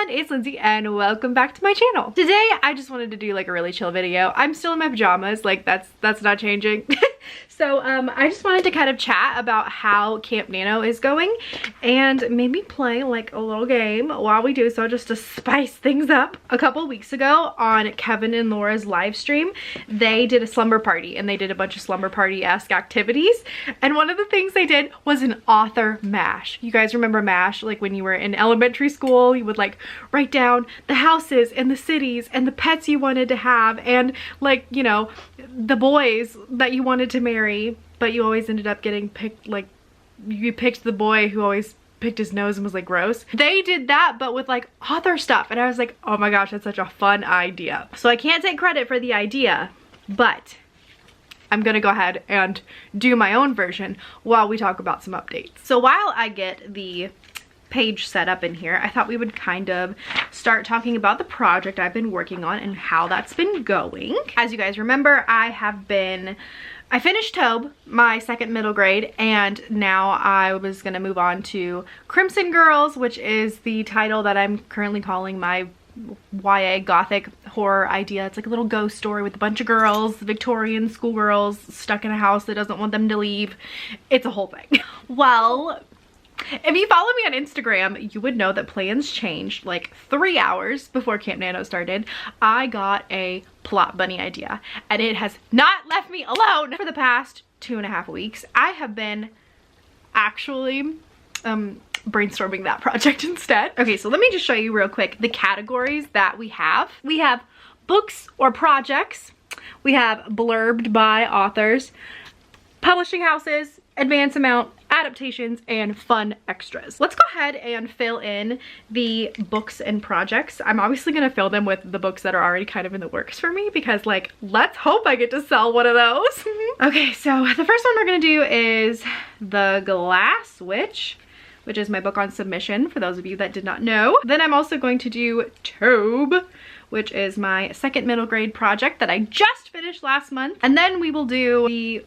everyone, it's Lindsay and welcome back to my channel. Today I just wanted to do like a really chill video. I'm still in my pajamas, like that's not changing. So I just wanted to kind of chat about how Camp Nano is going and maybe play like a little game while we do so, just to spice things up. A couple weeks ago on Kevin and Laura's live stream, they did a slumber party and they did a bunch of slumber party-esque activities, and one of the things they did was an author mash. You guys remember mash, like when you were in elementary school, you would like write down the houses and the cities and the pets you wanted to have and, like, you know, the boys that you wanted to marry, but you always ended up getting picked, like you picked the boy who always picked his nose and was like gross. They did that but with like author stuff, and I was like, oh my gosh, that's such a fun idea. So I can't take credit for the idea, but I'm gonna go ahead and do my own version while we talk about some updates. So while I get the page set up in here, I thought we would kind of start talking about the project I've been working on and how that's been going. As you guys remember, I finished Tobe, my second middle grade, and now I was gonna move on to Crimson Girls, which is the title that I'm currently calling my YA gothic horror idea. It's like a little ghost story with a bunch of girls, Victorian schoolgirls stuck in a house that doesn't want them to leave. It's a whole thing. Well, if you follow me on Instagram, you would know that plans changed like 3 hours before Camp Nano started. I got a plot bunny idea and it has not left me alone for the past 2.5 weeks. I have been actually brainstorming that project instead. Okay, so let me just show you real quick the categories that we have. We have books or projects. We have blurbed by authors, publishing houses, advance amount, adaptations, and fun extras. Let's go ahead and fill in the books and projects. I'm obviously gonna fill them with the books that are already kind of in the works for me, because like, let's hope I get to sell one of those. Okay, so the first one we're gonna do is The Glass Witch, which is my book on submission, for those of you that did not know. Then I'm also going to do Tobe, which is my second middle grade project that I just finished last month. And then we will do the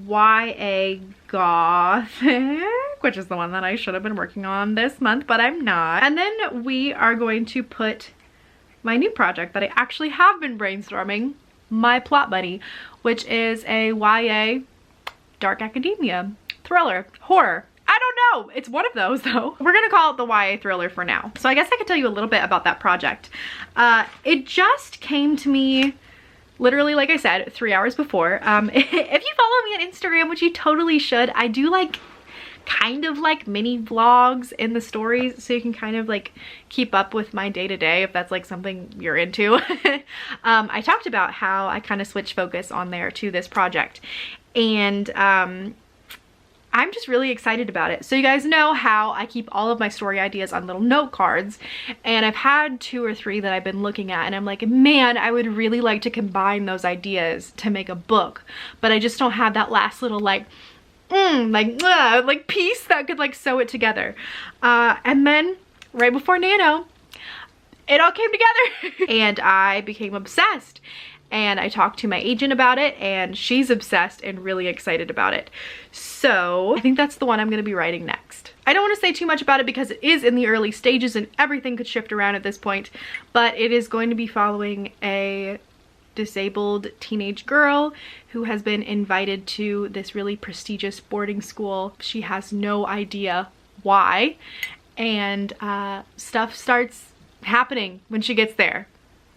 YA Gothic, which is the one that I should have been working on this month, but I'm not. And then we are going to put my new project that I actually have been brainstorming, my plot buddy, which is a YA dark academia thriller horror. I don't know, it's one of those though. We're gonna call it the YA thriller for now. So I guess I could tell you a little bit about that project. It just came to me literally, like I said, 3 hours before. If you follow me on Instagram, which you totally should, I do like kind of like mini vlogs in the stories, so you can kind of like keep up with my day-to-day if that's like something you're into. I talked about how I kind of switched focus on there to this project, and I'm just really excited about it. So you guys know how I keep all of my story ideas on little note cards, and I've had 2 or 3 that I've been looking at, and I'm like, man, I would really like to combine those ideas to make a book, but I just don't have that last little like piece that could like sew it together. And then right before Nano, it all came together and I became obsessed. And I talked to my agent about it, and she's obsessed and really excited about it. So I think that's the one I'm gonna be writing next. I don't want to say too much about it because it is in the early stages and everything could shift around at this point, but it is going to be following a disabled teenage girl who has been invited to this really prestigious boarding school. She has no idea why, and stuff starts happening when she gets there.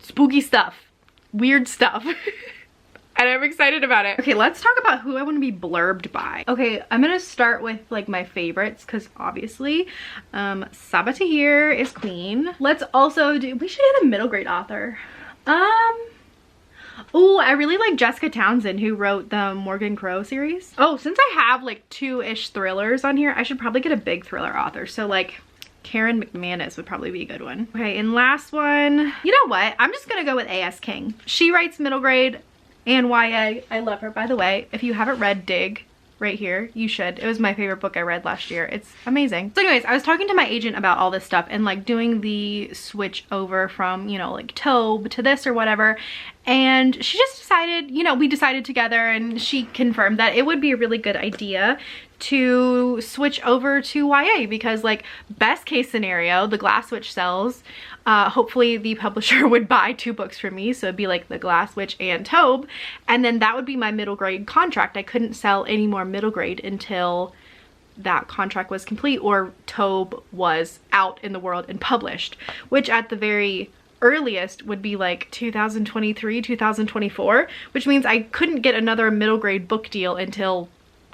Spooky stuff. Weird stuff. And I'm excited about it. Okay, let's talk about who I want to be blurbed by. Okay, I'm gonna start with like my favorites, because obviously Sabaa Tahir is queen. Let's also do, we should get a middle grade author. Oh, I really like Jessica Townsend, who wrote the Morgan Crow series. Oh, since I have like 2-ish thrillers on here, I should probably get a big thriller author. So like Karen McManus would probably be a good one. Okay, and last one, you know what? I'm just gonna go with A.S. King. She writes middle grade and YA. I love her, by the way. If you haven't read Dig, right here, you should. It was my favorite book I read last year. It's amazing. So anyways, I was talking to my agent about all this stuff and like doing the switch over from, you know, like Tobe to this or whatever. And she just decided, you know, we decided together, and she confirmed that it would be a really good idea to switch over to YA, because like best case scenario, the Glass Witch sells. Hopefully the publisher would buy 2 books from me, so it'd be like the Glass Witch and Tobe, and then that would be my middle grade contract. I couldn't sell any more middle grade until that contract was complete or Tobe was out in the world and published, which at the very earliest would be like 2023, 2024, which means I couldn't get another middle grade book deal until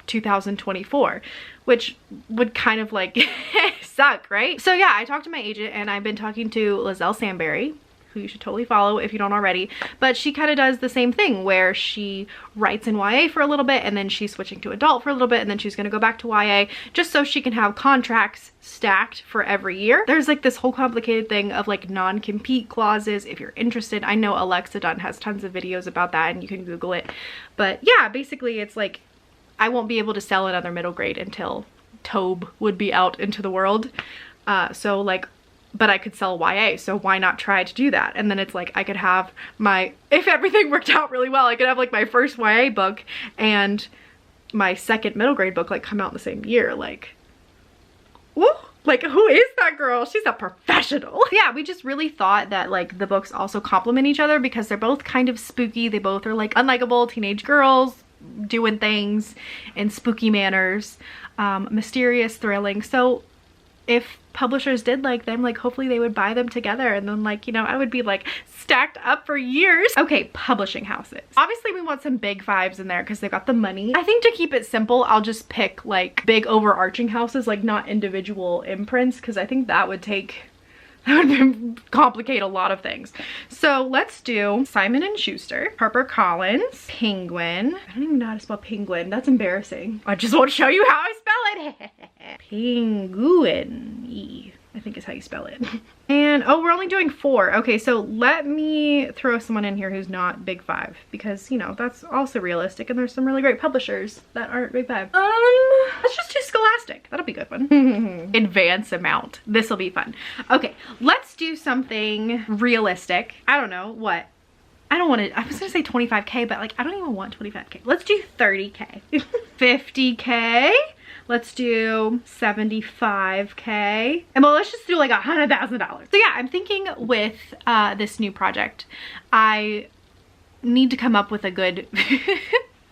2024, which would kind of like suck, right? So yeah, I talked to my agent, and I've been talking to Liselle Samberry, who you should totally follow if you don't already, but she kind of does the same thing where she writes in YA for a little bit, and then she's switching to adult for a little bit, and then she's going to go back to YA, just so she can have contracts stacked for every year. There's like this whole complicated thing of like non-compete clauses. If you're interested, I know Alexa Dunn has tons of videos about that, and you can Google it. But yeah, basically it's like I won't be able to sell another middle grade until Tobe would be out into the world. So like, but I could sell YA, so why not try to do that? And then it's like I could have my, if everything worked out really well, I could have like my first YA book and my second middle grade book like come out in the same year. Like, woo! Like, who is that girl? She's a professional. Yeah, we just really thought that like the books also complement each other because they're both kind of spooky. They both are like unlikable teenage girls doing things in spooky manners, mysterious, thrilling. So if publishers did like them, like hopefully they would buy them together, and then like, you know, I would be like stacked up for years. Okay, publishing houses. Obviously we want some big fives in there because they've got the money. I think to keep it simple, I'll just pick like big overarching houses, like not individual imprints, because I think that would complicate a lot of things. So let's do Simon & Schuster, HarperCollins, Penguin. I don't even know how to spell penguin. That's embarrassing. I just won't show you how I spell it. Penguin, I think is how you spell it. And oh, we're only doing 4. Okay, so let me throw someone in here who's not big 5, because you know that's also realistic, and there's some really great publishers that aren't big 5. Let's just do Scholastic. That'll be a good one. Advance amount. This will be fun. Okay, let's do something realistic. I don't know what. I don't want to, I was gonna say 25K, but like I don't even want 25K. Let's do 30K. 50K. Let's do 75K. And well, let's just do like $100,000. So yeah, I'm thinking with this new project, I need to come up with a good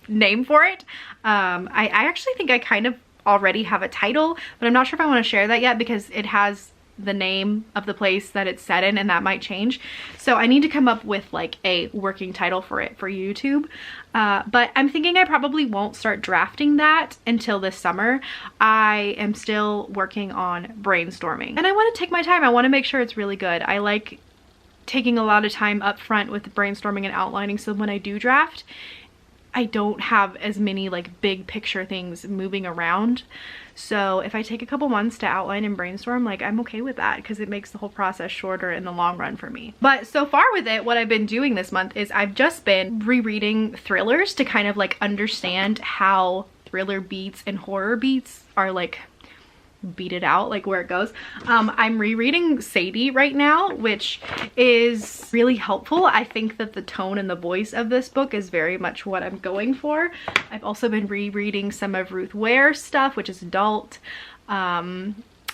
name for it. I actually think I kind of already have a title, but I'm not sure if I want to share that yet because it has the name of the place that it's set in, and that might change. So I need to come up with like a working title for it for YouTube. But I'm thinking I probably won't start drafting that until this summer. I am still working on brainstorming, and I want to take my time. I want to make sure it's really good. I like taking a lot of time up front with brainstorming and outlining, so when I do draft, I don't have as many like big picture things moving around. So if I take a couple months to outline and brainstorm, like I'm okay with that because it makes the whole process shorter in the long run for me. But so far with it, what I've been doing this month is I've just been rereading thrillers to kind of like understand how thriller beats and horror beats are like beat it out, like where it goes. I'm rereading Sadie right now, which is really helpful. I think that the tone and the voice of this book is very much what I'm going for. I've also been rereading some of Ruth Ware's stuff, which is adult,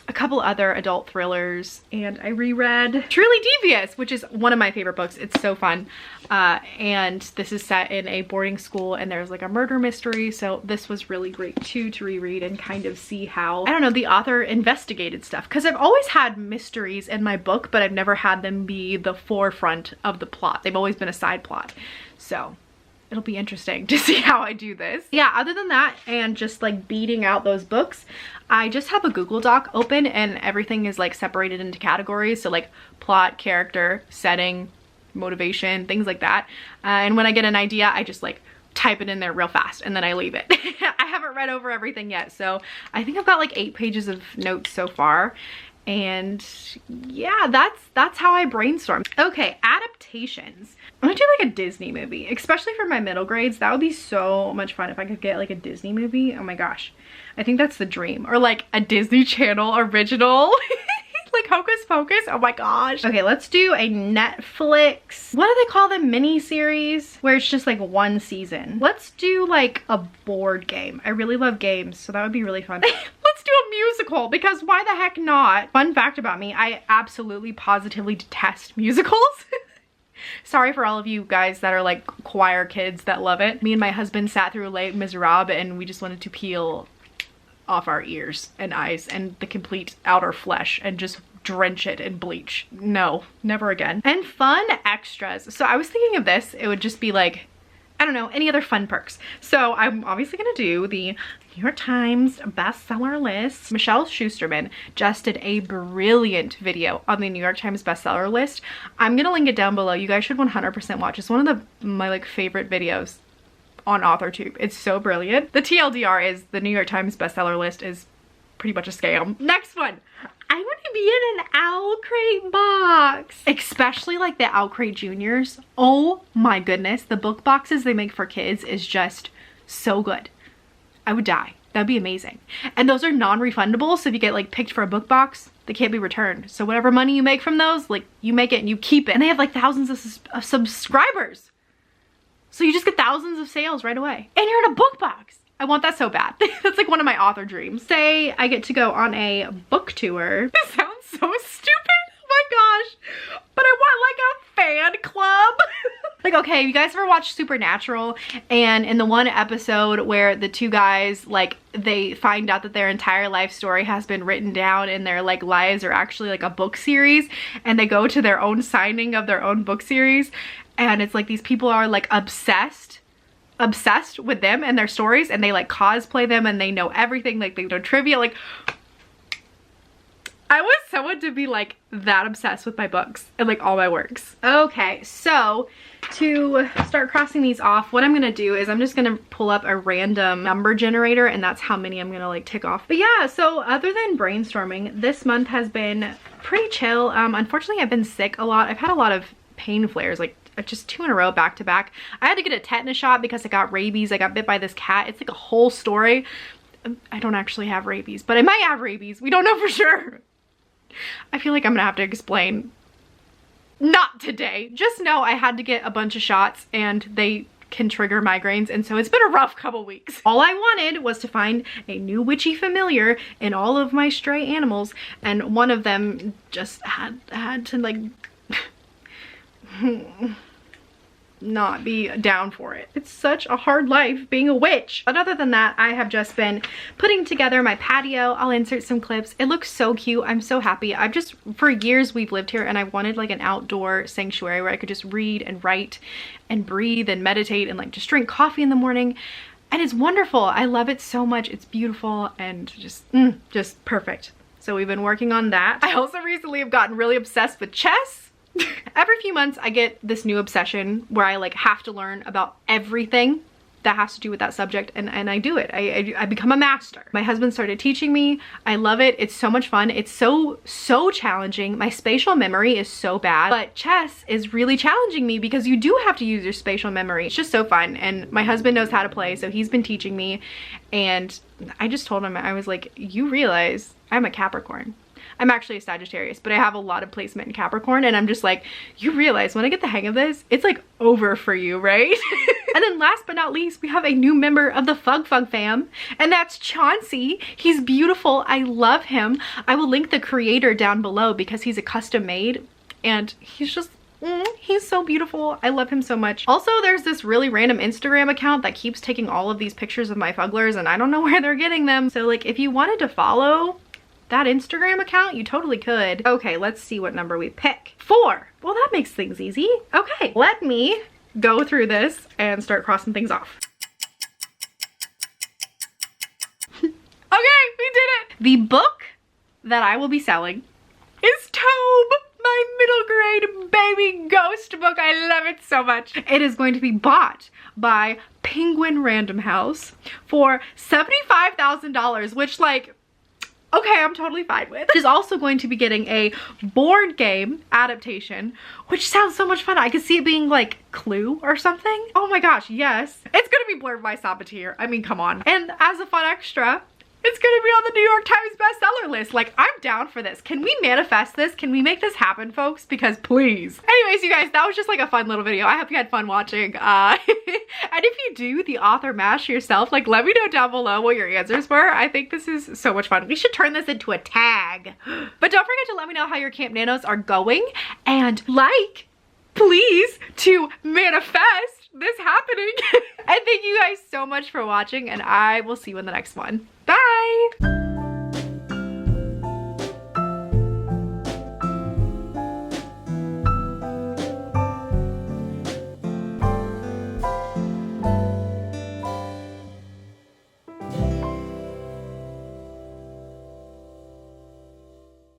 a couple other adult thrillers, and I reread Truly Devious, which is one of my favorite books. It's so fun. And this is set in a boarding school, and there's like a murder mystery, so this was really great too to reread and kind of see how, I don't know, the author investigated stuff, because I've always had mysteries in my book, but I've never had them be the forefront of the plot. They've always been a side plot. So it'll be interesting to see how I do this. Yeah, other than that and just like beating out those books, I just have a Google Doc open and everything is like separated into categories. So like plot, character, setting, motivation, things like that. And when I get an idea, I just like type it in there real fast and then I leave it. I haven't read over everything yet. So I think I've got like 8 pages of notes so far. And yeah, that's how I brainstorm. Okay, adaptations. I'm gonna do like a Disney movie, especially for my middle grades. That would be so much fun if I could get like a Disney movie. Oh my gosh, I think that's the dream. Or like a Disney Channel original. Like Hocus Pocus. Oh my gosh. Okay, let's do a Netflix, what do they call them, mini series, where it's just like one season. Let's do like a board game. I really love games, so that would be really fun. Let's do a musical, because why the heck not? Fun fact about me, I absolutely positively detest musicals. Sorry for all of you guys that are like choir kids that love it. Me and my husband sat through Les Miserables and we just wanted to peel off our ears and eyes and the complete outer flesh and just drench it in bleach. No, never again. And fun extras. So I was thinking of this, it would just be like, I don't know, any other fun perks. So I'm obviously gonna do the New York Times bestseller list. Michelle Schusterman just did a brilliant video on the New York Times bestseller list. I'm gonna link it down below. You guys should 100% watch. It's one of my like favorite videos on Authortube. It's so brilliant. The TLDR is the New York Times bestseller list is pretty much a scam. Next one. I want to be in an Owl Crate box. Especially like the Owl Crate Juniors. Oh my goodness. The book boxes they make for kids is just so good. I would die. That'd be amazing. And those are non-refundable. So if you get like picked for a book box, they can't be returned. So whatever money you make from those, like you make it and you keep it. And they have like thousands of subscribers. So you just get thousands of sales right away. And you're in a book box. I want that so bad. That's like one of my author dreams. Say I get to go on a book tour. This sounds so stupid. Oh my gosh. But I want like a fan club. Like, okay, you guys ever watched Supernatural? And in the one episode where the two guys, like, they find out that their entire life story has been written down and their like lives are actually like a book series, and they go to their own signing of their own book series, and it's like these people are like obsessed with them and their stories, and they like cosplay them and they know everything, like they know trivia. Like, I want someone to be like that obsessed with my books and like all my works. Okay, so to start crossing these off, what I'm gonna do is I'm just gonna pull up a random number generator, and that's how many I'm gonna like tick off. But yeah, so other than brainstorming, this month has been pretty chill. Unfortunately, I've been sick a lot. I've had a lot of pain flares, like just 2 in a row back to back. I had to get a tetanus shot because I got rabies. I got bit by this cat. It's like a whole story. I don't actually have rabies, but I might have rabies. We don't know for sure. I feel like I'm gonna have to explain. Not today. Just know I had to get a bunch of shots and they can trigger migraines, and so it's been a rough couple weeks. All I wanted was to find a new witchy familiar in all of my stray animals, and one of them just had to like not be down for it. It's such a hard life being a witch. But other than that, I have just been putting together my patio. I'll insert some clips. It looks so cute. I'm so happy. I've just, for years we've lived here, and I wanted like an outdoor sanctuary where I could just read and write and breathe and meditate and like just drink coffee in the morning. And it's wonderful. I love it so much. It's beautiful and just perfect. So we've been working on that. I also recently have gotten really obsessed with chess. Every few months I get this new obsession where I like have to learn about everything that has to do with that subject, and I do it. I become a master. My husband started teaching me. I love it. It's so much fun. It's so challenging. My spatial memory is so bad, but chess is really challenging me because you do have to use your spatial memory. It's just so fun, and my husband knows how to play, so he's been teaching me. And I just told him, I was like, you realize I'm a Capricorn. I'm actually a Sagittarius, but I have a lot of placement in Capricorn, and I'm just like, you realize when I get the hang of this, it's like over for you, right? And then last but not least, we have a new member of the Fug fam, and that's Chauncey. He's beautiful. I love him. I will link the creator down below because he's a custom made, and he's just he's so beautiful. I love him so much. Also, there's this really random Instagram account that keeps taking all of these pictures of my fugglers, and I don't know where they're getting them. So like, if you wanted to follow that Instagram account, you totally could. Okay, let's see what number we pick. 4. Well, that makes things easy. Okay, let me go through this and start crossing things off. Okay, we did it. The book that I will be selling is Tobe, my middle grade baby ghost book. I love it so much. It is going to be bought by Penguin Random House for $75,000, which like, okay, I'm totally fine with. She's also going to be getting a board game adaptation, which sounds so much fun. I could see it being like Clue or something. Oh my gosh, yes. It's gonna be Blurred by Saboteur. I mean, come on. And as a fun extra, It's gonna be on the New York Times bestseller list. Like, I'm down for this. Can we manifest this? Can we make this happen, folks? Because please. Anyways, you guys, that was just like a fun little video. I hope you had fun watching. And if you do the author mash yourself, like, let me know down below what your answers were. I think this is so much fun. We should turn this into a tag. But don't forget to let me know how your Camp Nanos are going. And like, please, to manifest this happening. And thank you guys so much for watching, and I will see you in the next one. Bye!